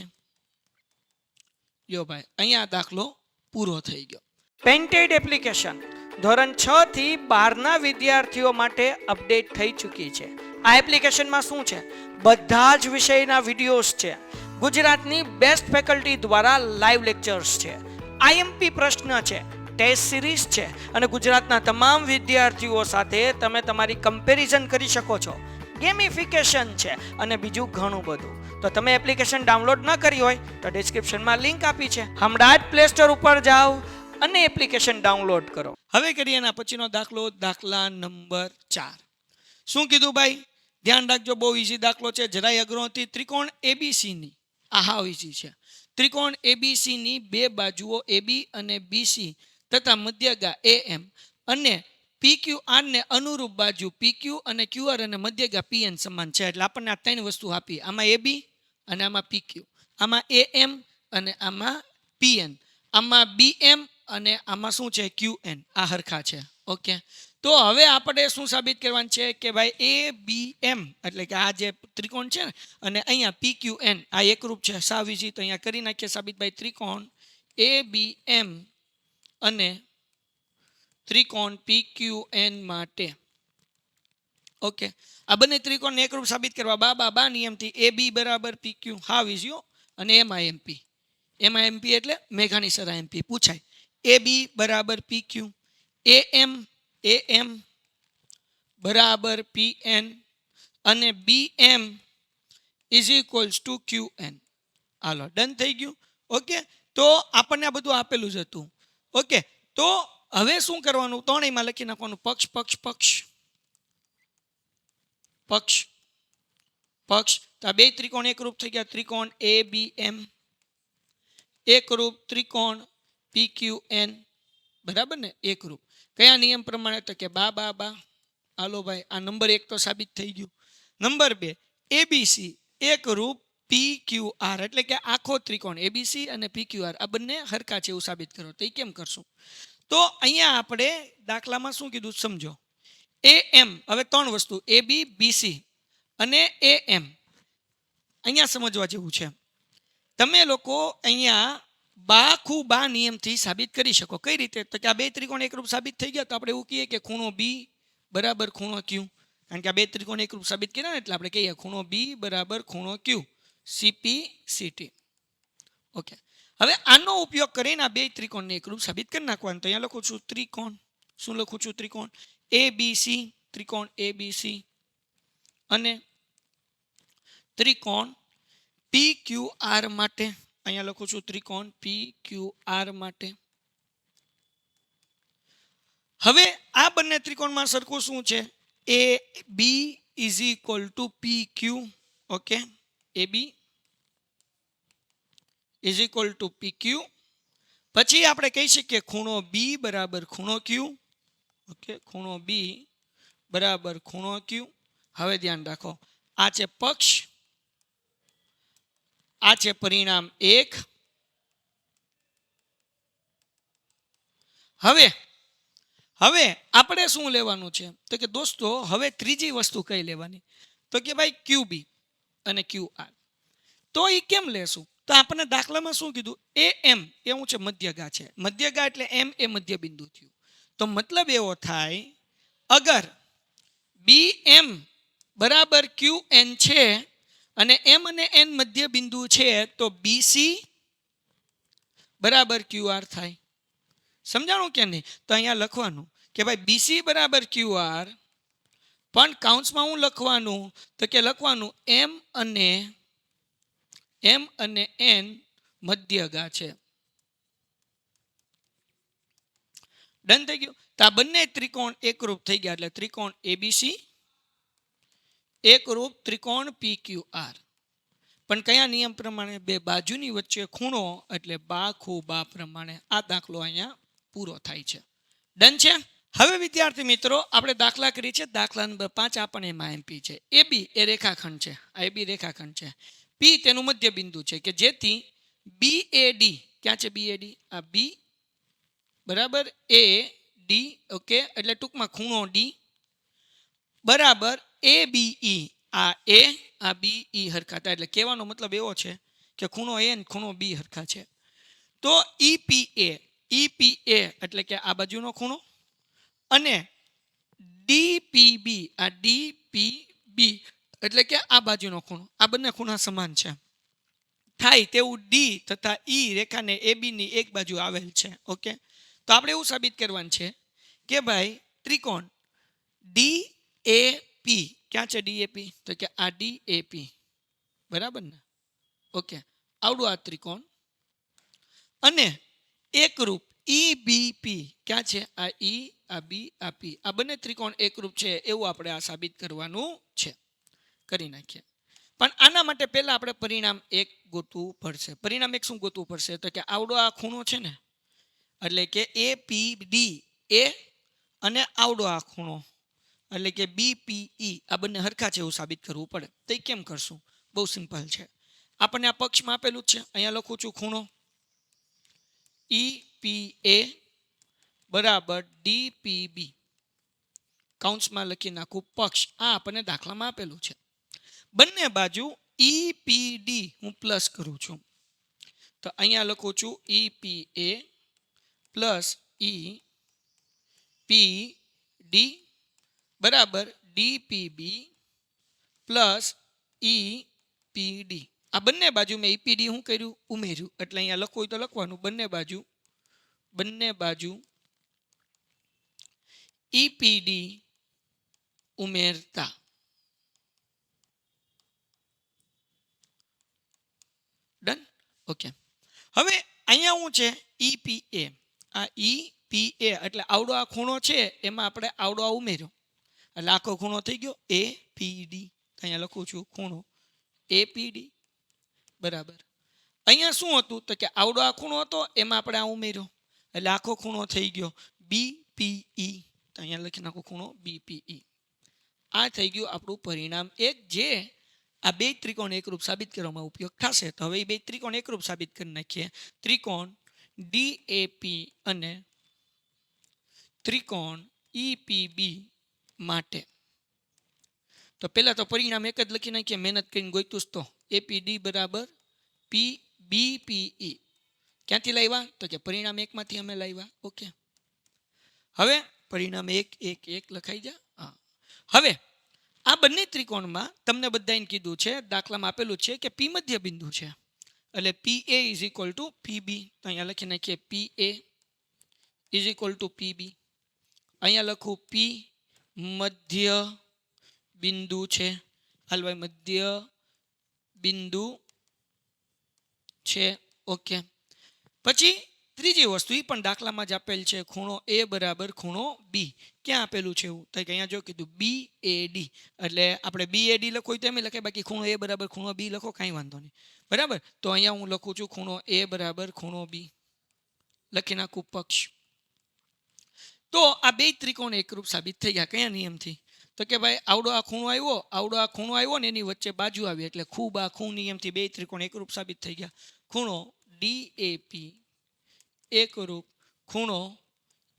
જો ભાઈ અહીંયા દાખલો પૂરો થઈ ગયો. પેઇન્ટેડ એપ્લિકેશન ધોરણ 6 થી 12ના વિદ્યાર્થીઓ માટે અપડેટ થઈ ચૂકી છે. આ એપ્લિકેશનમાં શું છે? બધા જ વિષયના વિડીયોઝ છે. ગુજરાતની બેસ્ટ ફેકલ્ટી દ્વારા લાઈવ લેક્ચર્સ છે. આઈએમપી પ્રશ્ન છે, ટેસ્ટ સિરીઝ છે અને ગુજરાતના તમામ વિદ્યાર્થીઓ સાથે તમે તમારી કમ્પેરિઝન કરી શકો છો. ગેમિફિકેશન છે અને બીજું ઘણું બધું. તો તમે એપ્લિકેશન ડાઉનલોડ ન કરી હોય તો ડિસ્ક્રિપ્શનમાં લિંક આપી છે. હમણાં જ પ્લે સ્ટોર ઉપર જાઓ અને એપ્લિકેશન ડાઉનલોડ કરો. હવે કરીએ એના પછીનો દાખલો, દાખલા નંબર 4. શું કીધું ભાઈ? ધ્યાન રાખજો, બહુ ઈઝી દાખલો છે, જરાય અઘરો નથી. ત્રિકોણ એબીસી ની, આ હાવ ઈઝી છે. ત્રિકોણ એબીસી ની બે બાજુઓ એબી અને બીસી તથા મધ્યગા એએમ અને PQR ને અનુરૂપ બાજુ PQ અને QR અને મધ્યગા PN સમાન છે. એટલે આપણને આ ત્રણ વસ્તુ આપી, આમાં AB અને આમાં PQ, આમાં AM અને આમાં PN, આમાં BM અને આમાં શું છે QN, આ હરખા છે. ઓકે, તો હવે આપણે શું સાબિત કરવાનું છે કે ભાઈ ABM એટલે કે આ જે ત્રિકોણ છે ને અને અહીંયા PQN આ એકરૂપ છે. સાવ ઈઝી, તો અહીંયા કરી નાખીએ સાબિત. ભાઈ ત્રિકોણ ABM અને ત્રિકોણ PQN માટે ઓકે, આ બંને ત્રિકોણને એકરૂપ સાબિત કરવા બા નિયમથી AB બરાબર PQ, હાવ ઈઝી. અને એમાં MP એટલે મેઘાણી સરા MP પૂછાય. AB બરાબર PQ, AM બરાબર PN અને BM is equals to QN. Hello, done થઈ ગયું. ઓકે, તો આપણને આ બધું આપેલું જ હતું. ઓકે, તો હવે શું કરવાનું, ત્રણેયમાં લખી નાખવાનું પક્ષ પક્ષ પક્ષ પક્ષ પક્ષ. તો આ બે ત્રિકોણ એકરૂપ થઈ ગયા. ત્રિકોણ ABM એકરૂપ ત્રિકોણ PQN, બરાબર ને, એકરૂપ. કયા નિયમ પ્રમાણે, તો કે બા. હાલો ભાઈ, આ નંબર 1 તો સાબિત થઈ ગયું. નંબર 2 ABC એકરૂપ PQR એટલે કે આખો ત્રિકોણ ABC અને PQR આ બંને હરખા છે એવું સાબિત કરો. તો એ કેમ કરશું, તો અહીંયા આપણે દાખલામાં શું કીધું સમજો. AM, હવે ત્રણ વસ્તુ AB BC અને AM અહીંયા સમજવા જેવું છે. તમે લોકો અહીંયા બા નિયમથી સાબિત કરી શકો. કઈ રીતે, તો કે આ બે ત્રિકોણ એકરૂપ સાબિત થઈ ગયા, તો આપણે એવું કહીએ કે ખૂણો B બરાબર ખૂણો Q. કારણ કે આ બે ત્રિકોણ એકરૂપ સાબિત કર્યા ને એટલે આપણે કહીએ ખૂણો B બરાબર ખૂણો Q, CPCT. ઓકે, હવે આનો ઉપયોગ કરીને આ બે ત્રિકોણને એકરૂપ સાબિત કરી નાખવાનું. તો અહીંયા લખું છું ત્રિકોણ, શું લખું છું, ત્રિકોણ ABC, ત્રિકોણ ABC અને ત્રિકોણ PQR માટે. અહીંયા લખું છું ત્રિકોણ PQR માટે. હવે આ બંને ત્રિકોણમાં સરખું શું છે, AB is equal two PQ. Okay, AB is equal two PQ. પછી આપણે કહી શકીએ ખૂણો B બરાબર ખૂણો Q. ઓકે, ખૂણો B બરાબર ખૂણો Q. હવે ધ્યાન રાખો, આ છે પક્ષ, આ છે પરિણામ 1. હવે આપણે શું લેવાનું છે, તો કે દોસ્તો હવે ત્રીજી વસ્તુ કઈ લેવાની, તો કે ભાઈ QB અને QR. તો એ કેમ લેશું, તો આપણને દાખલામાં શું કીધું, AM એ શું છે, મધ્યગા છે. મધ્યગા એટલે M એ મધ્ય બિંદુ થયું. તો મતલબ એવો થાય, અગર BM બરાબર QN છે અને M અને N મધ્ય બિંદુ છે, તો BC બરાબર QR થાય. સમજાણું કે નહીં, તો અહીંયા લખવાનું કે ભાઈ BC બરાબર QR, પણ કાઉન્સમાં હું લખવાનું, તો કે લખવાનું M અને N મધ્યગા છે. ડન થઈ ગયું. તો આ બંને ત્રિકોણ એકરૂપ થઈ ગયા, એટલે ત્રિકોણ ABC એકરૂપ ત્રિકોણ PQR. પણ કયા નિયમ પ્રમાણે, બે બાજુની વચ્ચે ખૂણો એટલે બા પ્રમાણે. આ દાખલો અહીંયા પૂરો થાય છે. ડન છે. હવે વિદ્યાર્થી મિત્રો આપણે દાખલા કરીએ છીએ. દાખલા નંબર 5 આપણને એમાં MP છે. AB એ રેખાખંડ છે, આ AB રેખાખંડ છે. P તેનું મધ્ય બિંદુ છે કે જેથી BAD, ક્યાં છે BAD, આ B બરાબર AD. ઓકે, એટલે ટૂંકમાં ખૂણો D બરાબર ABE, આ A આ BE હરખા થાય. એટલે કહેવાનો મતલબ એવો છે કે ખૂણો A અને ખૂણો B હરખા છે. તો EPA એટલે કે આ બાજુનો ખૂણો અને DPB, આ DPB એટલે કે આ બાજુનો ખૂણો, આ બંને ખૂણા સમાન છે થાય તેવું D તથા E રેખાને AB ની એક બાજુ આવેલ છે. ઓકે, તો આપણે એવું સાબિત કરવાનું છે કે ભાઈ ત્રિકોણ DAP, ક્યાં છે DAP, તો કે આ DAP બરાબર ને. ઓકે, આવડું આ ત્રિકોણ અને એકરૂપ EBP, ક્યાં છે આ E આ B આ P, આ બંને ત્રિકોણ એકરૂપ છે એવું આપણે આ સાબિત કરવાનું છે. કરી નાખીએ. પણ આના માટે પહેલાં આપણે પરિણામ એક ગોતવું પડશે. પરિણામ એક શું ગોતવું પડશે? તો કે આવડો આ ખૂણો છે ને, એટલે કે APD એ અને આવડો આ ખૂણો એટલે કે BPE આ બંને હરખા છે એવું સાબિત કરવું પડે. તો એ કેમ કરશું? બહુ સિમ્પલ છે. આપણને આ પક્ષમાં આપેલું જ છે. અહીંયા લખું છું ખૂણો EPA બરાબર DPB, કૌંસમાં લખી નાખું પક્ષ. આ આપણને દાખલામાં આપેલું છે. બંને બાજુ EPD હું પ્લસ કરું છું, તો અહીંયા લખું છું EPA પ્લસ EPD બરાબર DPB પ્લસ EPD. આ બંને બાજુ મેં EPD શું કર્યું? ઉમેર્યું. એટલે અહીંયા લખવું હોય તો લખવાનું બંને બાજુ EPD ઉમેરતા. ડન? ઓકે. હવે અહીંયા શું છે? EPA. આ EPA એટલે આવડો આ ખૂણો છે, એમાં આપણે આવડો આ ઉમેર્યો એટલે આખો ખૂણો થઈ ગયો APD. અહીંયા લખું છું ખૂણો APD બરાબર. અહીંયા શું હતું? તો કે આવડો આ ખૂણો હતો, એમાં આપણે આ ઉમેર્યો એટલે આખો ખૂણો થઈ ગયો BPE. તો અહીંયા લખી નાખો ખૂણો BPE. આ થઈ ગયું આપણું પરિણામ એક, જે આ બે ત્રિકોણ એકરૂપ સાબિત કરવામાં ઉપયોગ થશે. તો હવે એ બે ત્રિકોણ એકરૂપ સાબિત કરી નાખીએ. ત્રિકોણ DAP અને ત્રિકોણ EPB માટે તો પહેલા તો પરિણામ એક જ લખી નાખીએ, મહેનત કરીને ગોઈતું તો APD બરાબર BPE. ક્યાંથી લાવ્યા? તો કે પરિણામ એકમાંથી અમે લાવ્યા. ઓકે, હવે પરિણામ એક લખાઈ જાય. હા, હવે આ બંને ત્રિકોણમાં તમને બધાને કીધું છે, દાખલામાં આપેલું છે કે P મધ્ય બિંદુ છે, એટલે PA is equal two PB. તો અહીંયા લખી નાખીએ PA is equal two PB. અહીંયા લખું P મધ્ય બિંદુ છે, હલવાઈ મધ્ય બિંદુ છે. ઓકે, પછી ત્રીજી વસ્તુ એ પણ દાખલામાં જ આપેલ છે, ખૂણો A બરાબર ખૂણો B. ક્યાં આપેલું છે એવું? તો અહીંયા જો કીધું BAD, એટલે આપણે BAD લખો તો એમ લખાય, બાકી ખૂણો A બરાબર ખૂણો B લખો, કાંઈ વાંધો નહીં. બરાબર, તો અહીંયા હું લખું છું ખૂણો A બરાબર ખૂણો B, લખી નાખું પક્ષ. તો આ બે ત્રિકોણ એકરૂપ સાબિત થઈ ગયા. કયા નિયમથી? તો કે ભાઈ આવડો આ ખૂણો આવ્યો ને, એની વચ્ચે બાજુ આવી એટલે ખૂબ આ ખૂણ નિયમથી બે ત્રિકોણ એકરૂપ સાબિત થઈ ગયા. ખૂણો DAP એકરૂપ ખૂણો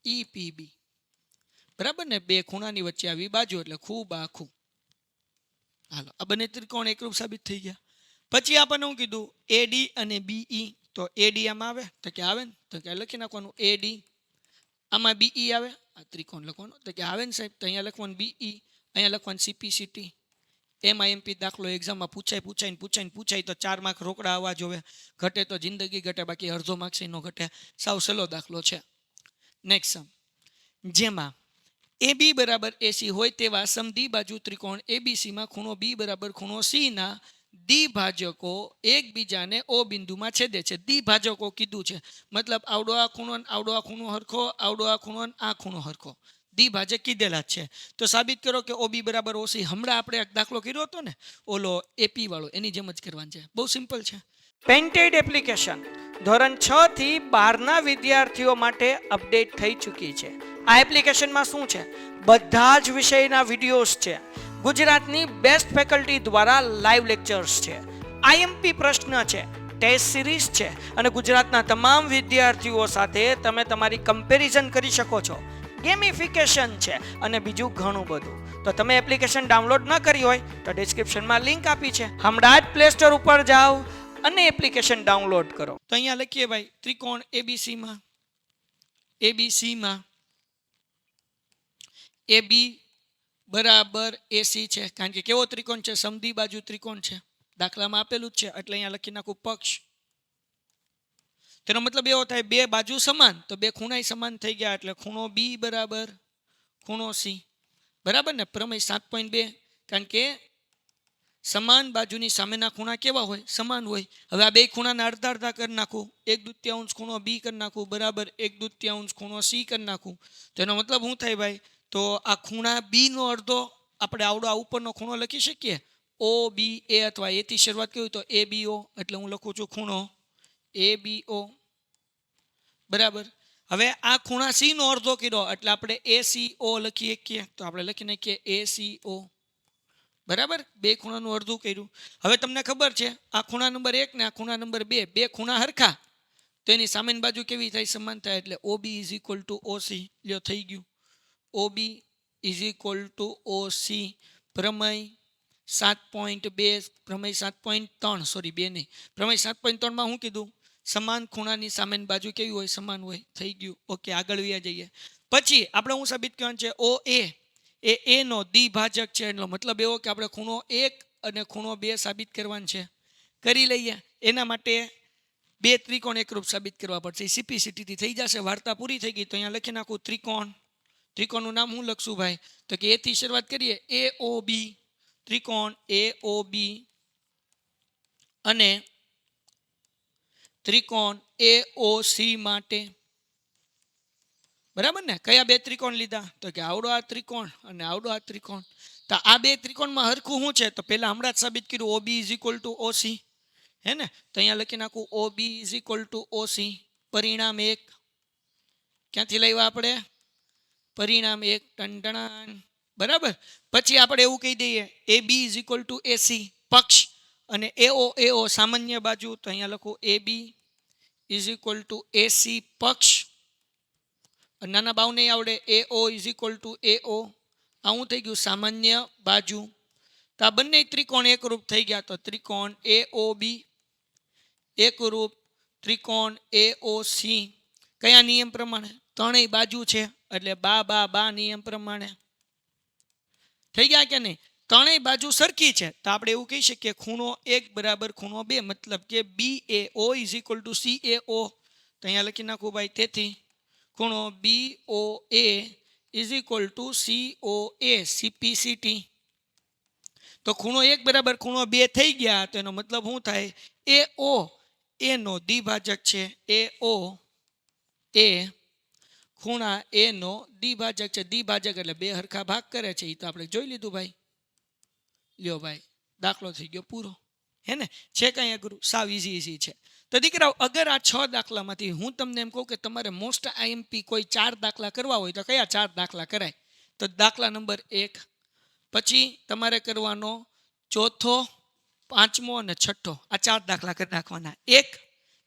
EPB બરાબર ને, બે ખૂણાની વચ્ચે આવી બાજુ એટલે ખૂબ આખું. હાલો, આ બંને ત્રિકોણ એકરૂપ સાબિત થઈ ગયા. પછી આપણને શું કીધું? AD અને BE. તો AD આમાં આવે? તો કે આવે ને, તો કે લખી નાખવાનું AD. આમાં BE આવે, આ ત્રિકોણ લખવાનું, તો કે આવે ને સાહેબ. તો અહીંયા લખવાનું BE, અહીંયા લખવાનું CPCT. MIMP દાખલો એક્ઝામમાં પૂછાય તો 4 માર્ક રોકડા આવવા જોવે. ઘટે તો જિંદગી ઘટે, બાકી અડધો માર્ક્સ નો ઘટે. સાવ સહેલો દાખલો છે. નેક્સ્ટ સમ, જેમાં AB બરાબર AC હોય તેવા સમદ્વિ બાજુ ત્રિકોણ ABCમાં ખૂણો B બરાબર ખૂણો C ના દ્વિભાજકો એકબીજાને O બિંદુમાં છેદે છે. દ્વિભાજકો કીધું છે, મતલબ આવડો આ ખૂણો હરખો, આવડો આ ખૂણો હરખો. દ્વિભાજક કીધેલા જ છે. તો સાબિત કરો કે OB બરાબર OC. હમણાં આપણે એક દાખલો કર્યો હતો ને, ઓલો AP વાળો, એની જેમ જ કરવાનું છે. બહુ સિમ્પલ છે. પેઇન્ટેડ એપ્લિકેશન ધોરણ 6 થી 12ના વિદ્યાર્થીઓ માટે અપડેટ થઈ ચૂકી છે. આ એપ્લિકેશનમાં શું છે? બધા જ વિષયના વિડીયોઝ છે. ગુજરાતની બેસ્ટ ફેકલ્ટી દ્વારા લાઈવ લેક્ચર્સ છે. IMP પ્રશ્ન છે, ટેસ્ટ સિરીઝ છે, અને ગુજરાતના તમામ વિદ્યાર્થીઓ સાથે તમે તમારી કમ્પેરિઝન કરી શકો છો. ગેમિફિકેશન છે અને બીજું ઘણું બધું. તો તમે એપ્લિકેશન ડાઉનલોડ ન કરી હોય તો ડિસ્ક્રિપ્શનમાં લિંક આપી છે, હમણાં જ પ્લે સ્ટોર ઉપર જાઓ અને એપ્લિકેશન ડાઉનલોડ કરો. તો અહીંયા લખીએ ભાઈ, ત્રિકોણ ABCમાં AB બરાબર AC છે, કારણ કે કેવો ત્રિકોણ છે? સમદ્વિ બાજુ ત્રિકોણ છે, દાખલામાં આપેલું જ છે. એટલે અહીંયા લખી નાખું પક્ષ. તેનો મતલબ એવો થાય બે બાજુ સમાન, તો બે ખૂણા સમાન થઈ ગયા, એટલે ખૂણો B બરાબર ખૂણો C. બરાબર ને? પ્રમેય 7.2, કારણ કે સમાન બાજુની સામેના ખૂણા કેવા હોય? સમાન હોય. હવે આ બે ખૂણાના અડધા અડધા કરી નાખું, 1/2 ખૂણો B કરી નાખું બરાબર 1/2 ખૂણો C કરી નાખું. તો એનો મતલબ શું થાય ભાઈ? તો આ ખૂણા B નો અડધો આપણે આવડો આ ઉપરનો ખૂણો લખી શકીએ ઓ બી એ અથવા એથી શરૂઆત કરી તો એ બી ઓ, એટલે હું લખું છું ખૂણો એ બી ઓ. બરાબર. હવે આ ખૂણા સી નો અડધો કર્યો એટલે આપણે ACO લખી શકીએ, તો આપણે લખી નાખીએ ACO. બરાબર, બે ખૂણાનું અડધું કર્યું. હવે તમને ખબર છે આ ખૂણા નંબર 1 ને આ ખૂણા નંબર 2, બે ખૂણા હરખા, તો એની સામેની બાજુ કેવી થાય? સમાન થાય. એટલે OB is equal two OC. લ્યો, થઈ ગયું. OB is equal two OC. પ્રમેય 7.2, પ્રમેય 7.3, સોરી 2 નહીં, પ્રમેય 7.3 માં શું કીધું? સમાન ખૂણાની સામેની બાજુ કેવી હોય? સમાન હોય. થઈ ગયું. ઓકે, આગળ વ્યા જઈએ. પછી આપણે શું સાબિત કરવાનું છે? OA એ નો દ્વિભાજક છે. એનો મતલબ એવો કે આપણે ખૂણો 1 અને ખૂણો 2 સાબિત કરવાનું છે. કરી લઈએ. એના માટે બે ત્રિકોણ એકરૂપ સાબિત કરવા પડશે. CPCT થી થઈ જશે. વાર્તા પૂરી થઈ ગઈ. તો અહીંયા લખી નાખું ત્રિકોણ. ત્રિકોણનું નામ હું લખશું ભાઈ? તો કે એ થી શરૂઆત કરીએ. AOB, ત્રિકોણ AOB અને ત્રિકોણ AOC માટે. બરાબર ને? કયા બે ત્રિકોણ લીધા? તો કે આવડો આ ત્રિકોણ અને આવડો આ ત્રિકોણ. તો આ બે ત્રિકોણમાં હરખું શું છે? તો પહેલા હમણાં જ સાબિત કર્યું OB is equal two OC. હે ને? તો અહીંયા લખી નાખું OB is equal two OC. પરિણામ 1. ક્યાંથી લાવ્યા આપણે? પરિણામ 1. ટંટણાન. બરાબર. પછી આપણે એવું કહી દઈએ AB is equal two AC, પક્ષ, અને AO સામાન્ય બાજુ. તો અહીંયા લખું AB is equal two AC, પક્ષ. નાના બાવ નહીં આવડે. AO is equal two AO. આવું થઈ ગયું સામાન્ય બાજુ. તો આ બંને ત્રિકોણ એકરૂપ થઈ ગયા. તો ત્રિકોણ AOB એકરૂપ ત્રિકોણ AOC. કયા નિયમ પ્રમાણે? ત્રણેય બાજુ છે એટલે બા નિયમ પ્રમાણે. થઈ ગયા કે નહીં? ત્રણેય બાજુ સરખી છે. તો આપણે એવું કહી શકીએ ખૂણો 1 બરાબર ખૂણો 2, મતલબ કે BAO is equal two CAO. તો અહીંયા લખી નાખું ભાઈ. તેથી ખૂણો BOA is equal two COA, CPCT. તો ખૂણો 1 બરાબર ખૂણો 2 થઈ ગયા. તો એનો મતલબ શું થાય? AO એ નો દ્વિભાજક છે. AO એ ખૂણા A નો દ્વિભાજક છે. દ્વિભાજક એટલે બે હરખા ભાગ કરે છે. એ તો આપણે જોઈ લીધું ભાઈ. લ્યો ભાઈ, દાખલો થઈ ગયો પૂરો. હે ને? છે કઈ અઘરું? સાવ ઈઝી છે. તો દીકરાઓ, અગર આ 6 દાખલામાંથી હું તમને એમ કહું કે તમારે મોસ્ટ IMP કોઈ 4 દાખલા કરવા હોય તો કયા 4 દાખલા કરાય? તો દાખલા નંબર 1, પછી તમારે કરવાનો ચોથો, પાંચમો અને છઠ્ઠો. આ 4 દાખલા કરી નાખવાના. 1,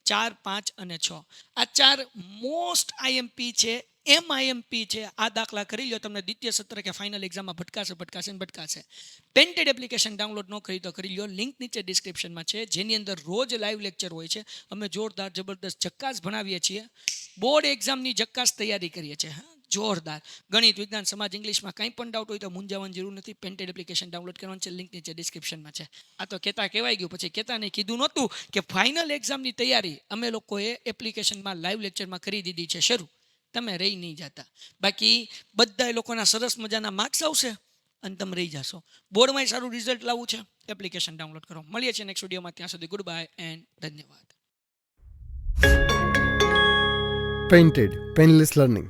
4, 5 અને 6. આ 4 મોસ્ટ IMP છે. MIMP છે. આ દાખલા કરી લો. તમને દ્વિતીય સત્ર કે ફાઇનલ એક્ઝામમાં ભટકાશે. પેન્ટેડ એપ્લિકેશન ડાઉનલોડ ન કરી તો કરી લો. લિંક નીચે ડિસ્ક્રિપ્શનમાં છે, જેની અંદર રોજ લાઈવ લેક્ચર હોય છે. અમે જોરદાર જબરદસ્ત જક્કાસ ભણાવીએ છીએ. બોર્ડ એક્ઝામની જક્કાસ તૈયારી કરીએ છીએ. જોરદાર. ગણિત, વિજ્ઞાન, સમાજ, ઇંગ્લિશમાં કંઈ પણ ડાઉટ હોય તો મૂંઝાવાની જરૂર નથી. પેન્ટેડ એપ્લિકેશન ડાઉનલોડ કરવાનું છે. લિંક નીચે ડિસ્ક્રિપ્શનમાં છે. આ તો કહેવાય ગયું. પછી કહેતાને કીધું નહોતું કે ફાઇનલ એક્ઝામની તૈયારી અમે લોકોએ એપ્લિકેશનમાં લાઈવ લેક્ચરમાં કરી દીધી છે શરૂ. તમે રહી નહીં જતા. બાકી બધા લોકોના સરસ મજાના માર્ક્સ આવશે અને તમે રહી જશો. બોર્ડમાં સારું રિઝલ્ટ લાવવું છે, એપ્લિકેશન ડાઉનલોડ કરો. મળીએ છીએ નેક્સ્ટ વિડીયોમાં. ત્યાં સુધી ગુડ બાય એન્ડ ધન્યવાદ. Painted Painless Learning.